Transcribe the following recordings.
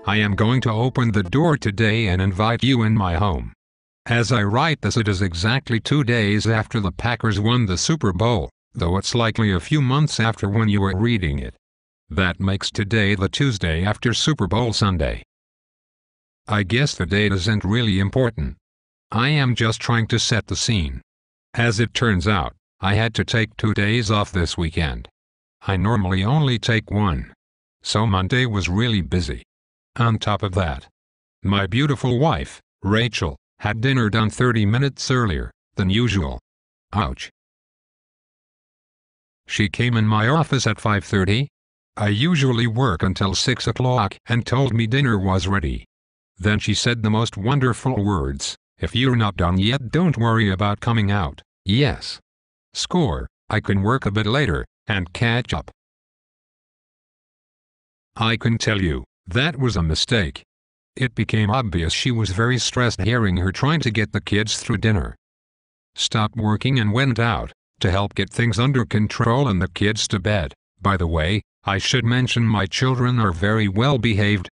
I am going to open the door today and invite you in my home. As I write this, it is exactly 2 days after the Packers won the Super Bowl, though it's likely a few months after when you are reading it. That makes today the Tuesday after Super Bowl Sunday. I guess the date isn't really important. I am just trying to set the scene. As it turns out, I had to take 2 days off this weekend. I normally only take 1. So Monday was really busy. On top of that, my beautiful wife, Rachel, had dinner done 30 minutes earlier than usual. Ouch. She came in my office at 5:30. I usually work until 6 o'clock and told me dinner was ready. Then she said the most wonderful words, "If you're not done yet, don't worry about coming out." Yes. Score, I can work a bit later and catch up. I can tell you, that was a mistake. It became obvious she was very stressed hearing her trying to get the kids through dinner. Stopped working and went out to help get things under control and the kids to bed. By the way, I should mention my children are very well behaved.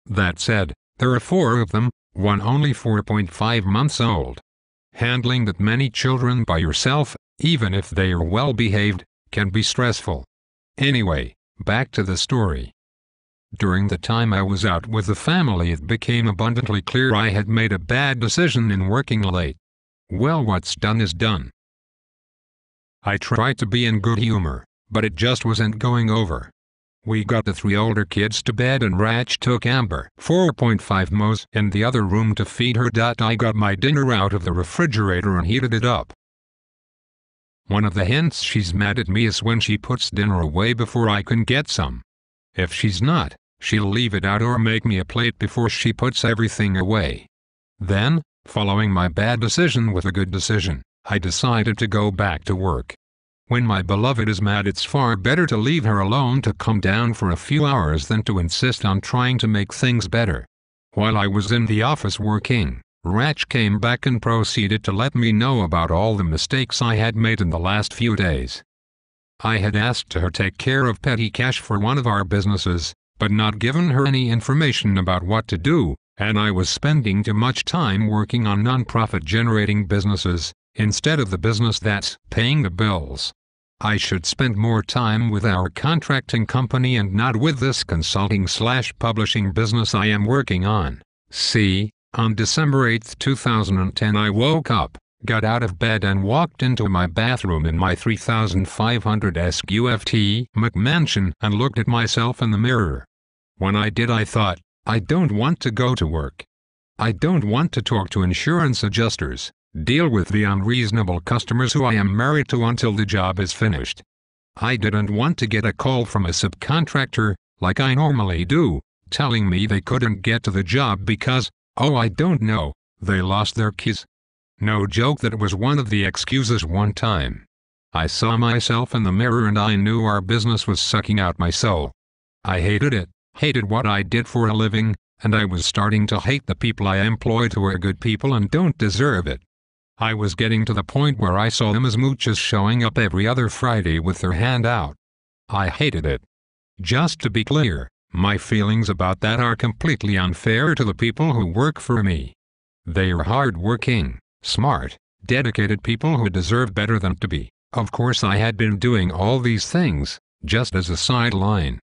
That said, there are 4 of them, one only 4.5 months old. Handling that many children by yourself, even if they are well behaved, can be stressful. Anyway, back to the story. During the time I was out with the family, it became abundantly clear I had made a bad decision in working late. Well, what's done is done. I tried to be in good humor, but it just wasn't going over. We got the 3 older kids to bed and Rach took Amber, 4.5 Mo's, in the other room to feed her. I got my dinner out of the refrigerator and heated it up. One of the hints she's mad at me is when she puts dinner away before I can get some. If she's not, she'll leave it out or make me a plate before she puts everything away. Then, following my bad decision with a good decision, I decided to go back to work. When my beloved is mad, it's far better to leave her alone to calm down for a few hours than to insist on trying to make things better. While I was in the office working, Rach came back and proceeded to let me know about all the mistakes I had made in the last few days. I had asked her to take care of petty cash for one of our businesses, but not given her any information about what to do, and I was spending too much time working on non-profit generating businesses, instead of the business that's paying the bills. I should spend more time with our contracting company and not with this consulting/publishing business I am working on. See, on December 8, 2010 I woke up, got out of bed and walked into my bathroom in my 3500 SQFT McMansion and looked at myself in the mirror. When I did, I thought, I don't want to go to work. I don't want to talk to insurance adjusters, deal with the unreasonable customers who I am married to until the job is finished. I didn't want to get a call from a subcontractor, like I normally do, telling me they couldn't get to the job because, oh I don't know, they lost their keys. No joke, that was one of the excuses one time. I saw myself in the mirror and I knew our business was sucking out my soul. I hated it, hated what I did for a living, and I was starting to hate the people I employed who are good people and don't deserve it. I was getting to the point where I saw them as mooches showing up every other Friday with their hand out. I hated it. Just to be clear, my feelings about that are completely unfair to the people who work for me. They are hard-working, smart, dedicated people who deserve better than to be. Of course, I had been doing all these things, just as a sideline.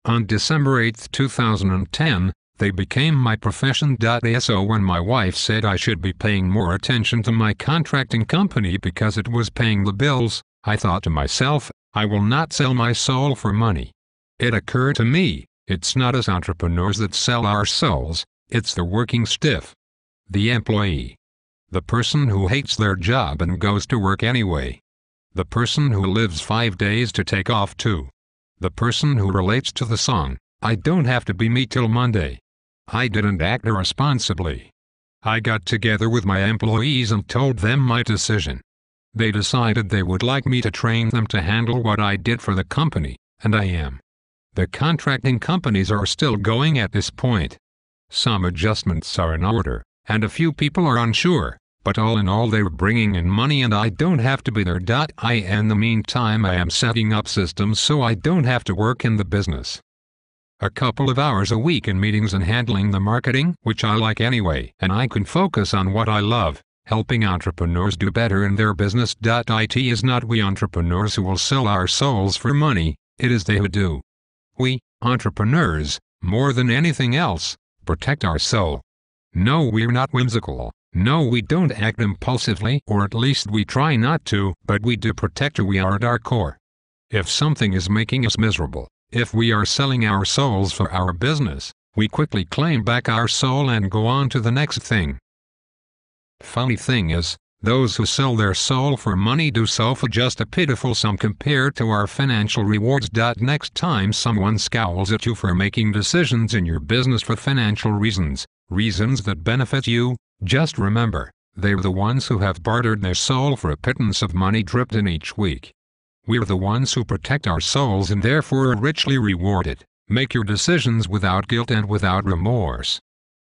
On December 8, 2010, they became my profession. So when my wife said I should be paying more attention to my contracting company because it was paying the bills, I thought to myself, I will not sell my soul for money. It occurred to me, it's not us entrepreneurs that sell our souls, it's the working stiff. The employee. The person who hates their job and goes to work anyway. The person who lives 5 days to take off 2. The person who relates to the song, I don't have to be me till Monday. I didn't act irresponsibly. I got together with my employees and told them my decision. They decided they would like me to train them to handle what I did for the company, and I am. The contracting companies are still going at this point. Some adjustments are in order, and a few people are unsure, but all in all they were bringing in money and I don't have to be there. In the meantime I am setting up systems so I don't have to work in the business. A couple of hours a week in meetings and handling the marketing, which I like anyway, and I can focus on what I love, helping entrepreneurs do better in their business. It is not we entrepreneurs who will sell our souls for money, it is they who do. We, entrepreneurs, more than anything else, protect our soul. No, we're not whimsical. No, we don't act impulsively, or at least we try not to, but we do protect who we are at our core. If something is making us miserable, if we are selling our souls for our business, we quickly claim back our soul and go on to the next thing. Funny thing is, those who sell their soul for money do so for just a pitiful sum compared to our financial rewards. Next time someone scowls at you for making decisions in your business for financial reasons, reasons that benefit you, just remember, they're the ones who have bartered their soul for a pittance of money dripped in each week. We're the ones who protect our souls and therefore are richly rewarded. Make your decisions without guilt and without remorse.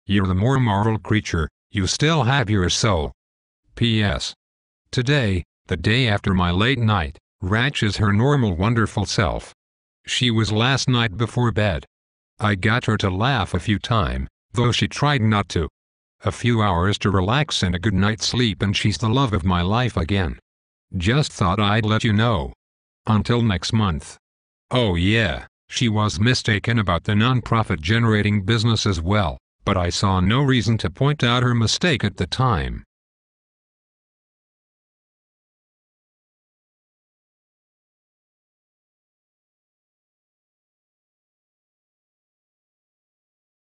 You're the more moral creature, you still have your soul. P.S. Today, the day after my late night, Rach is her normal wonderful self. She was last night before bed. I got her to laugh a few times, though she tried not to. A few hours to relax and a good night's sleep and she's the love of my life again. Just thought I'd let you know. Until next month. Oh yeah, she was mistaken about the non-profit generating business as well, but I saw no reason to point out her mistake at the time.